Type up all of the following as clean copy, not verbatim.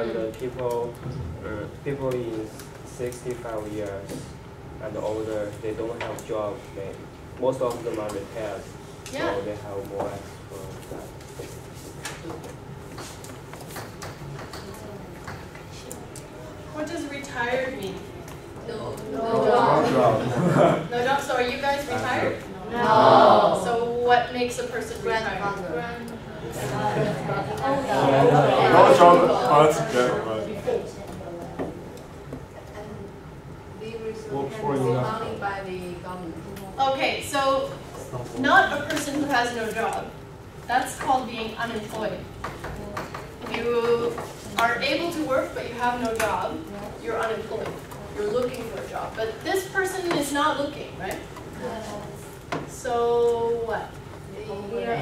And people in 65 years and older, they don't have job. Most of them are retired, so they have more access for that. What does retired mean? No job. No job. So are you guys retired? No. So what makes a person retired? No job, but money by the government. Okay, so not a person who has no job. That's called being unemployed. If you are able to work but you have no job, you're unemployed. You're looking for a job. But this person is not looking, right? So what? They're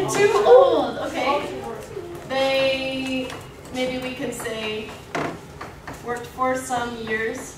too old, okay. They, maybe we can say, worked for some years,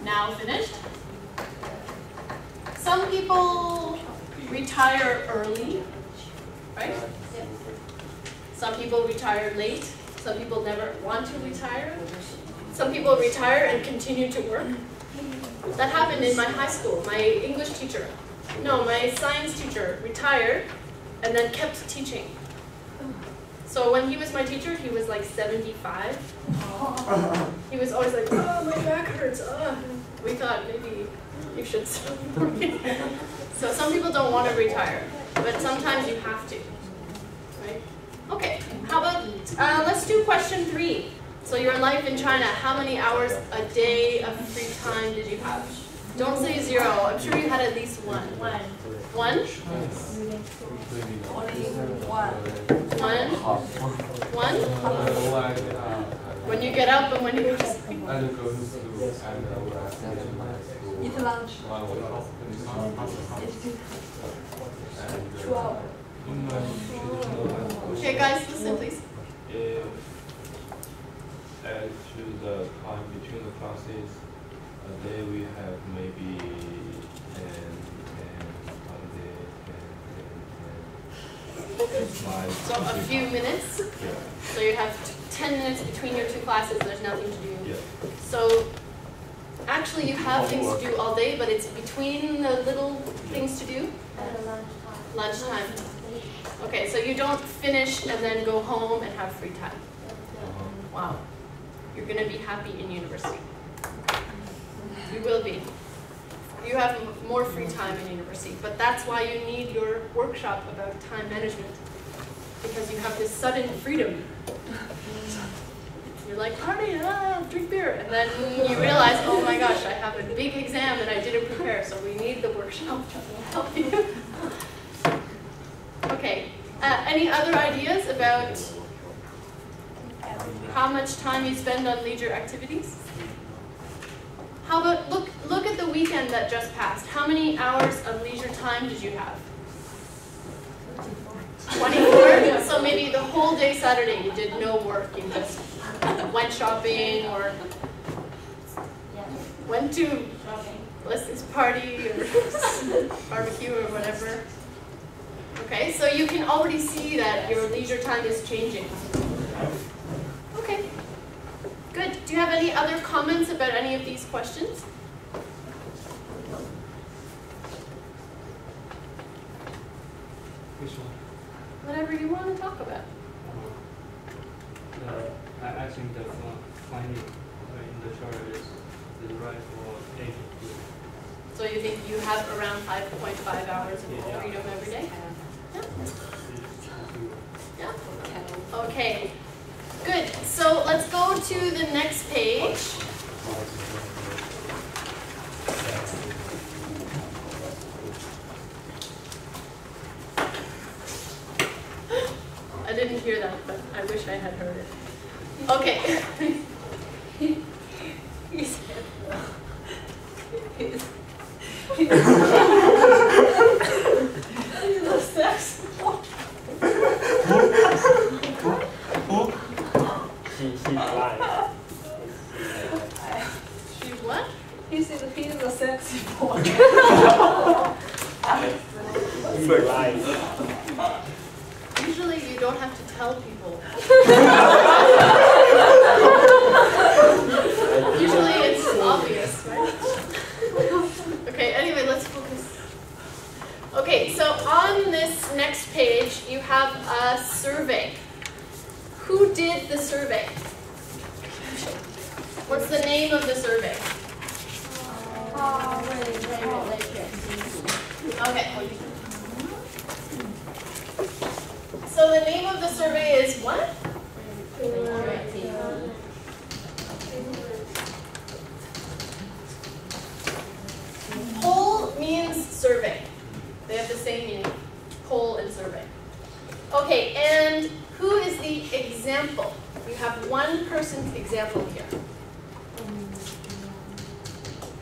now finished. Some people retire early, right? Some people retire late. Some people never want to retire. Some people retire and continue to work. That happened in my high school. My English teacher, no, my science teacher retired and then kept teaching. So when he was my teacher, he was like 75. He was always like, oh, my back hurts. We thought maybe you should stop working. So some people don't want to retire, but sometimes you have to, right? Okay, how about, let's do question 3. So your life in China, how many hours a day of free time did you have? Don't say 0. I'm sure you had at least 1. 1? Only 1. 1? When you get up and when you go to sleep? Eat lunch. 2 hours. Okay, guys, listen, please. Add to the time between the classes, a day we have maybe 10, So a few minutes? Yeah. So you have 10 minutes between your 2 classes, there's nothing to do. Yeah. So actually you have things to do all day, but it's between the little things to do? Lunchtime. Okay, so you don't finish and then go home and have free time. Wow. You're going to be happy in university. You will be. You have more free time in university, but that's why you need your workshop about time management, because you have this sudden freedom. You're like, party, drink beer, and then you realize, oh my gosh, I have a big exam that I didn't prepare, so we need the workshop to help you. Okay, any other ideas about how much time you spend on leisure activities? How about, look at the weekend that just passed. How many hours of leisure time did you have? 24? So maybe the whole day Saturday you did no work. You just went shopping or went to this party or barbecue or whatever. Okay, so you can already see that your leisure time is changing. Okay, good. Do you have any other comments about any of these questions? Which one? Whatever you want to talk about. I think the finding in the chart is right for 8. So you think you have around 5.5 hours of freedom every day? Yeah? Yeah? Okay. Good. So let's go to the next page. I didn't hear that, but I wish I had heard it. Okay. He said, he's a sex. She's lying. She's what? He said he's a sexy boy. She's lying. Usually you don't have to tell people. Usually it's obvious, right? Okay, anyway, let's focus. Okay, so on this next page, you have a survey. Who did the survey? What's the name of the survey? Okay. So the name of the survey is what? Poll means survey. They have the same meaning. Poll and survey. Okay, and who is the example? You have one person's example here.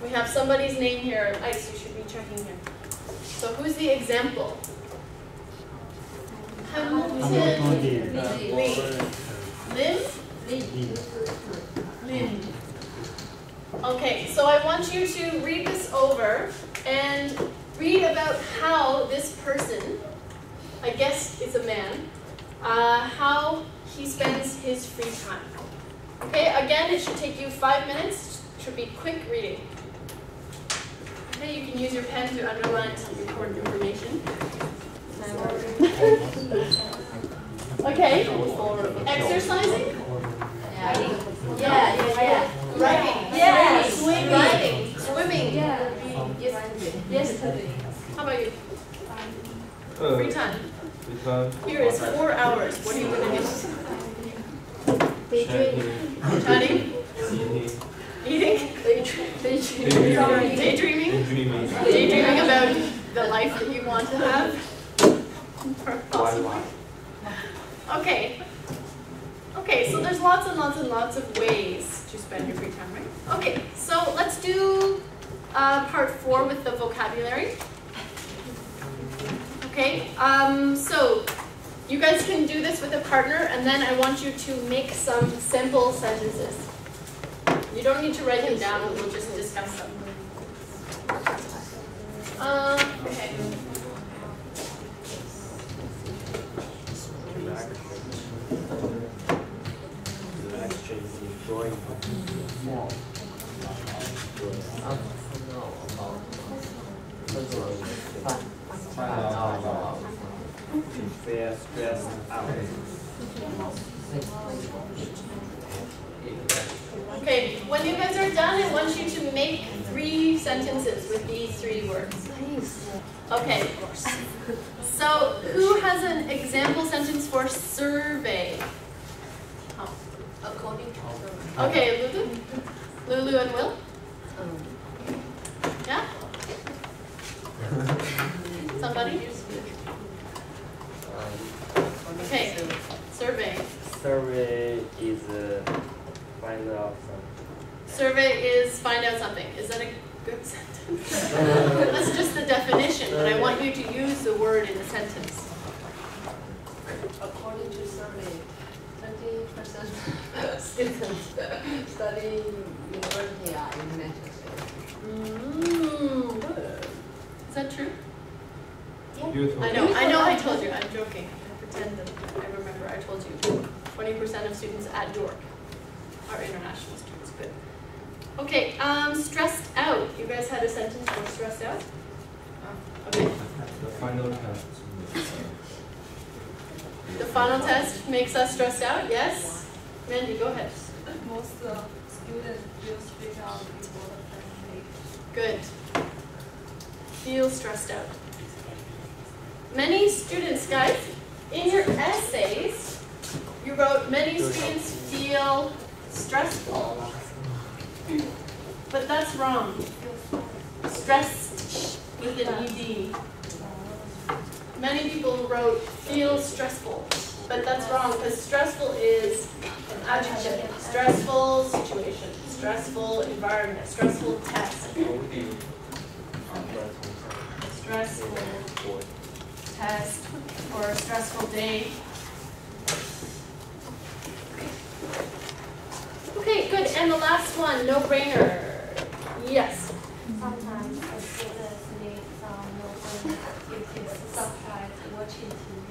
We have somebody's name here. Ice, you should be checking here. So who's the example? Hamilton Lee. Lim? Okay, so I want you to read this over and read about how this person, I guess it's a man, how he spends his free time. Okay, again, it should take you 5 minutes. It should be quick reading. Okay, you can use your pen to underline some important information. Okay, exercising? Yeah. Writing? Yeah. Swimming? Riding? Swimming? Yeah. Yesterday. How about you? Free time? Free time. Here is 4 hours. What are you going to do? Chatting? Eating? Daydreaming? Daydreaming about the life that you want to have? Possibly. Okay. Okay, so there's lots and lots and lots of ways to spend your free time, right? Okay, so let's do part 4 with the vocabulary. Okay, so you guys can do this with a partner, and then I want you to make some simple sentences. You don't need to write them down, we'll just discuss them. Okay. They are stressed out. Okay, when you guys are done, I want you to make 3 sentences with these 3 words. Okay. So, who has an example sentence for survey? Oh. According to Okay, Lulu? Lulu and Will? Yeah? Somebody? Okay, survey. Survey is find out something. Survey is find out something. Is that a good sentence? That's just the definition, but I want you to use the word in a sentence. According to survey, 20% students study university are in Manchester. Is that true? Beautiful. I know I told you, I'm joking. I pretend that I remember I told you 20% of students at York are international students. Good. Okay, stressed out. You guys had a sentence for stressed out? Okay. The final test. The final test makes us stressed out, yes? Mandy, go ahead. Most students feel stressed out before the presentation. Good. Feel stressed out. Many students, guys, in your essays, you wrote many students feel stressful. But that's wrong. Stressed with an ED. Many people wrote feel stressful, but that's wrong because stressful is an adjective. Stressful situation, stressful environment, stressful test. Stressful test or a stressful day. Okay, good. And the last one, no-brainer. Yes. Sometimes the students need some no-brainer activities such as watching TV.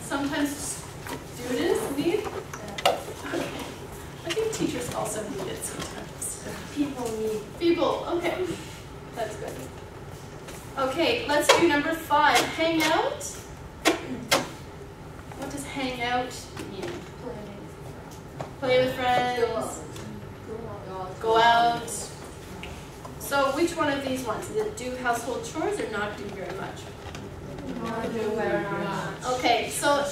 sometimes students need? Okay. I think teachers also need it sometimes. People need. People, okay. That's good. Okay, let's do number 5. Hang out. What does hang out mean? Play with friends. Go out. So which one of these ones? Is it do household chores or not do very much? Not do very much. Okay, so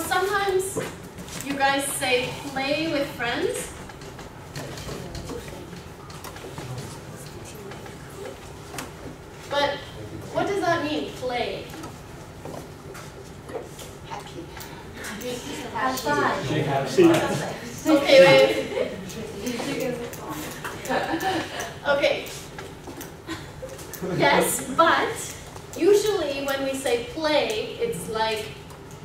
sometimes you guys say play with friends. But what does that mean, play? Happy. Have fun. Okay, wait. Okay. Yes, but usually when we say play, it's like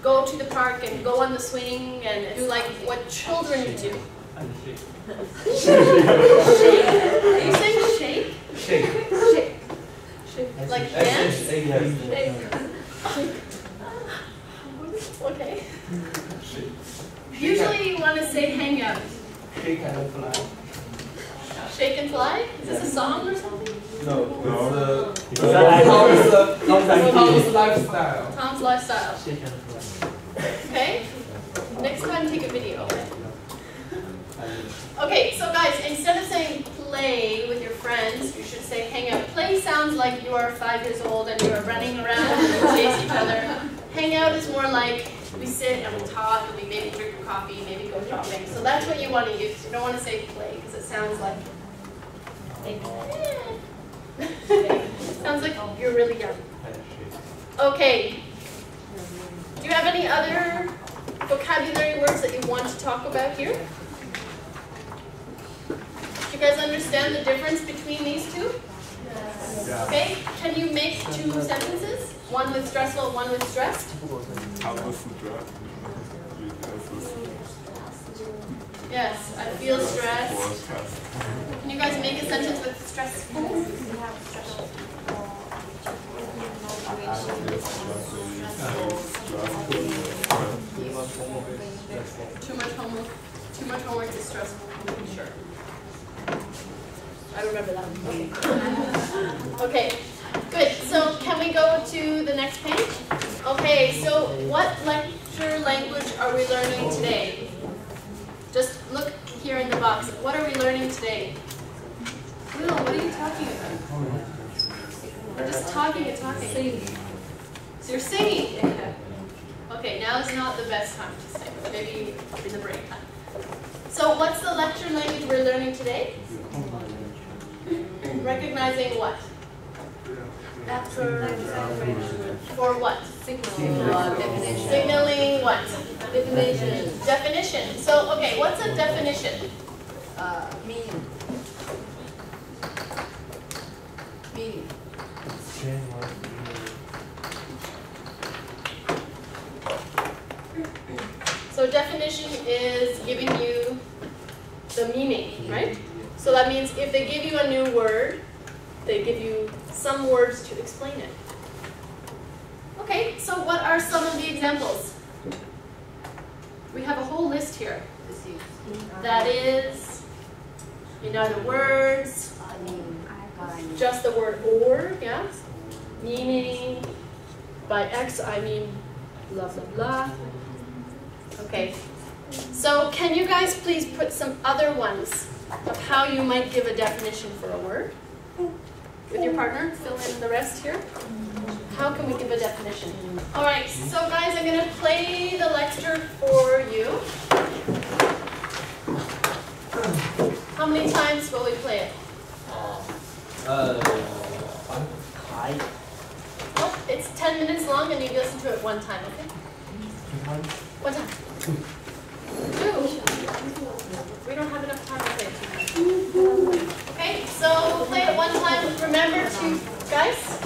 go to the park and go on the swing, and it's like what children do. Shake. Are you saying shake? Shake. Shake. Like dance? Okay. Usually you want to say hang out. Shake and fly. Shake and fly? Is this a song or something? No, It's Tom's lifestyle. Tom's lifestyle. Shake and fly. Okay? Next time take a video. Okay, so guys, instead of saying play with your friends, you should say hang out. Play sounds like you are 5 years old and you are running around and you chase each other. Hang out is more like we sit and we talk and we maybe drink a coffee, maybe go shopping. So that's what you want to use. You don't want to say play because it sounds like sounds like you're really young. Okay. Do you have any other vocabulary words that you want to talk about here? Do you guys understand the difference between these two? Yes. Okay. Can you make 2 sentences? One with stressful, one with stressed? Yes, I feel stressed. Can you guys make a sentence with stressful? Too much homework is stressful, I'm pretty sure. I remember that. Okay. Okay, good. So can we go to the next page? Okay, so what lecture language are we learning today? Just look here in the box. What are we learning today? Will, what are you talking about? We're just talking and talking. Singing. So you're singing? Okay, now is not the best time to sing. Maybe in the break time. So what's the lecture language we're learning today? Recognizing what? For what? Definition. Signaling what? Definition. Definition. So, okay, what's a definition? Meaning. Meaning. So definition is giving you the meaning, right? So that means if they give you a new word, they give you some words to explain it. Okay, so what are some of the examples? We have a whole list here. That is, in other words, just the word or, yeah? Meaning, by X I mean blah, blah, blah. Okay, so can you guys please put some other ones of how you might give a definition for a word? With your partner, fill in the rest here. How can we give a definition? All right, so guys, I'm going to play the lecture for you. How many times will we play it? Well, it's 10 minutes long and you listen to it one time, okay? One time. 2. We don't have enough time to play it 2 times. Okay, so play it one time. Remember to, guys,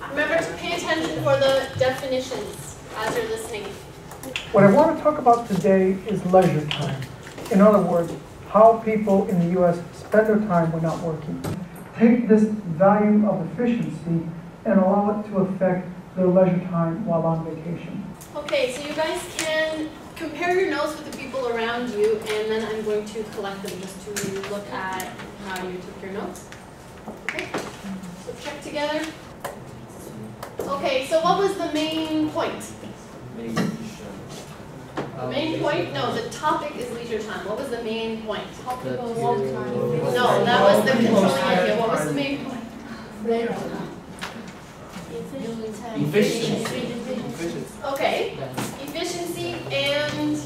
remember to pay attention for the definitions as you're listening. What I want to talk about today is leisure time. In other words, how people in the U.S. spend their time when not working. Take this value of efficiency and allow it to affect their leisure time while on vacation. Okay, so you guys can compare your notes with the people around you, and then I'm going to collect them just to look at how you took your notes. Okay, so check together. Okay, so what was the main point? The main point? No, the topic is leisure time. What was the main point? No, that was the controlling idea. What was the main point? Efficiency. Okay, efficiency and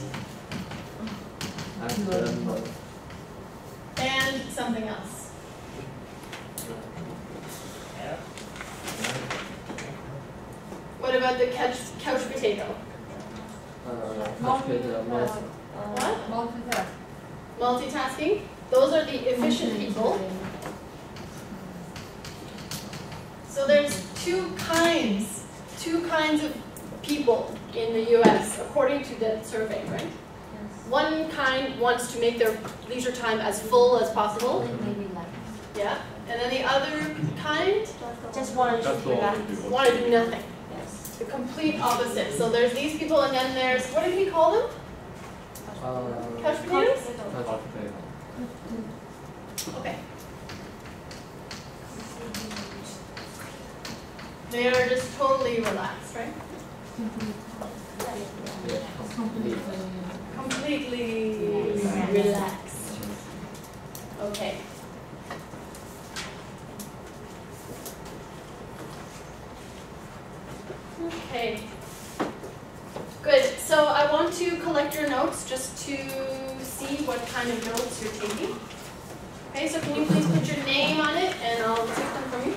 something else. What about the couch potato? What? Multitasking. Those are the efficient people. So there's two kinds of people in the US, according to the survey, right? Yes. One kind wants to make their leisure time as full as possible. Yeah. And then the other kind Just want to relax. want to do nothing. Yes. The complete opposite. So there's these people, and then there's, what did we call them? Couch potatoes? Okay. They are just totally relaxed, right? Completely relaxed. Okay. Okay. Good. So I want to collect your notes just to see what kind of notes you're taking. Okay, so can you please put your name on it and I'll take them from you.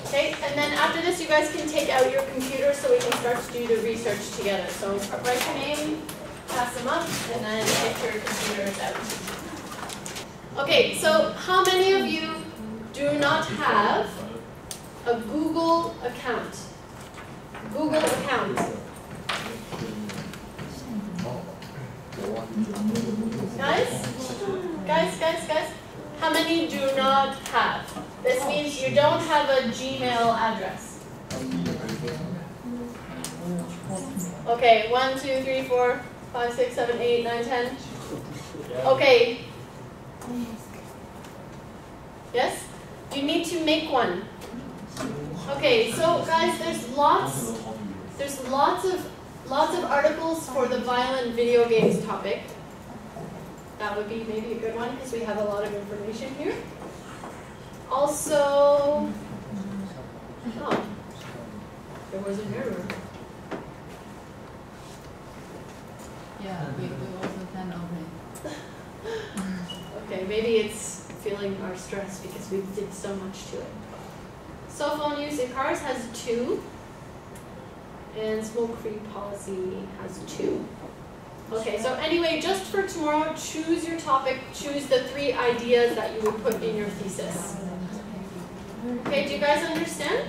Okay, and then after this you guys can take out your computer so we can start to do the research together. So write your name, pass them up, and then take your computers out. Okay, so how many of you do not have a Google account? Google account. Guys, how many do not have? This means you don't have a Gmail address. Okay, 1, 2, 3, 4, 5, 6, 7, 8, 9, 10. Okay. Yes? You need to make one. Okay, so guys, there's lots of articles for the violent video games topic. That would be maybe a good one because we have a lot of information here. Also, oh, there was an error. Yeah, we also can open it. Okay, maybe it's feeling our stress because we did so much to it. Cell phone use in cars has 2, and smoke-free policy has 2. Okay, so anyway, just for tomorrow, choose your topic, choose the 3 ideas that you would put in your thesis. Okay, do you guys understand?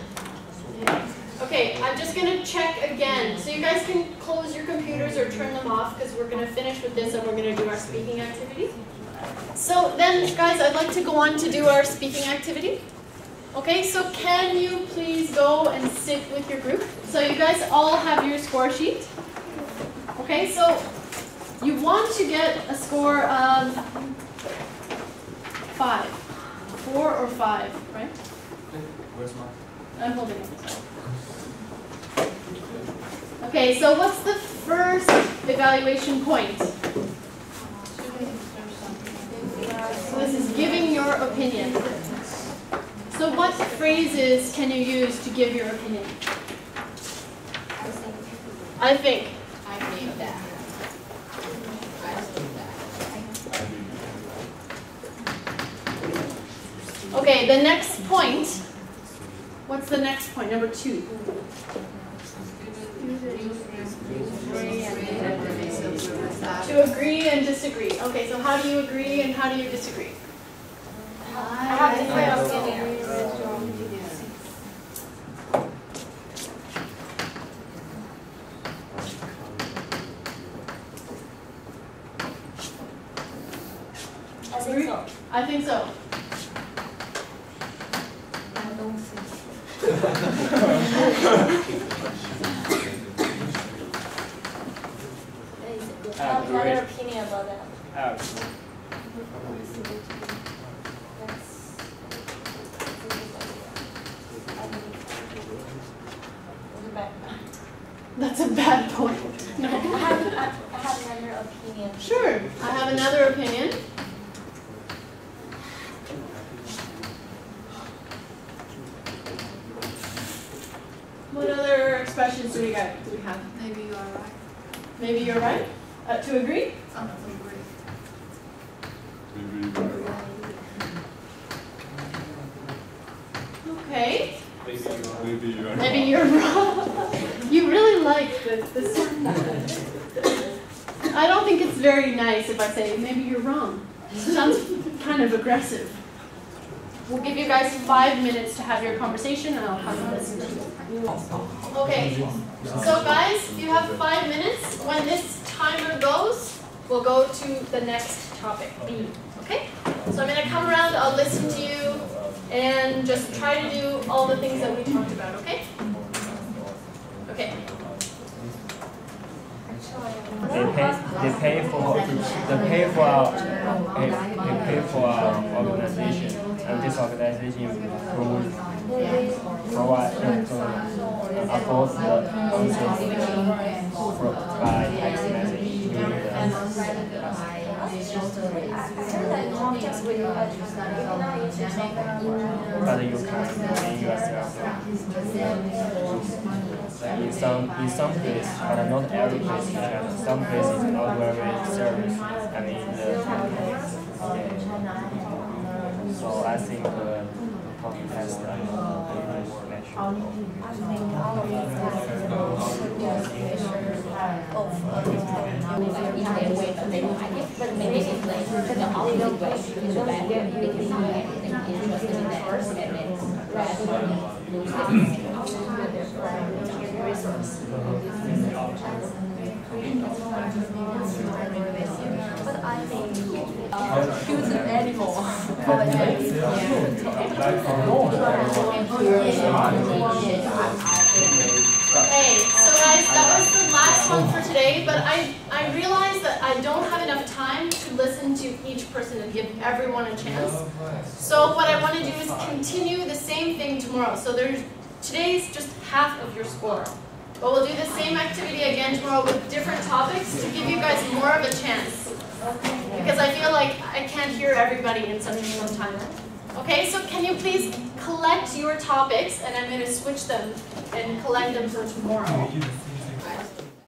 Okay, I'm just going to check again. So you guys can close your computers or turn them off because we're going to finish with this and we're going to do our speaking activity. So then, guys, I'd like to go on to do our speaking activity. Okay, so can you please go and sit with your group? So you guys all have your score sheet. Okay, so you want to get a score of 5. 4 or 5, right? Where's mine? I'm holding it. Okay, so what's the first evaluation point? So this is giving your opinion. So what phrases can you use to give your opinion? I think. I think that. Okay, the next point. What's the next point? Number 2. To agree and disagree. Okay, so how do you agree and how do you disagree? I have different opinions. Agree? I think so. have another opinion about that. That's a bad point. No. I have another opinion. Sure, I have another opinion. What other expressions do we have? Maybe you are right. Maybe you're right. To agree? Some to agree. Maybe you're right. Okay. Maybe you're right. Maybe you're wrong. You really like this. I don't think it's very nice if I say maybe you're wrong. It sounds kind of aggressive. We'll give you guys 5 minutes to have your conversation and I'll come and listen to you. Okay, so guys, you have 5 minutes. When this timer goes, we'll go to the next topic, B. Okay? So I'm going to come around, I'll listen to you, and just try to do all the things that we talked about, okay? Okay. They pay for our organization, and this organization provide upload the answers by text message during the but you can train yourself. In some places, but not every place. Some places not very serious. I mean, so I think talking test But I think choose an animal. Okay, so guys, that was the last one for today, but I realized that I don't have enough time to listen to each person and give everyone a chance. So what I want to do is continue the same thing tomorrow. So today's just half of your score. But we'll do the same activity again tomorrow with different topics to give you guys more of a chance. Because I feel like I can't hear everybody in such a short time. Okay, so can you please collect your topics, and I'm going to switch them and collect them for tomorrow.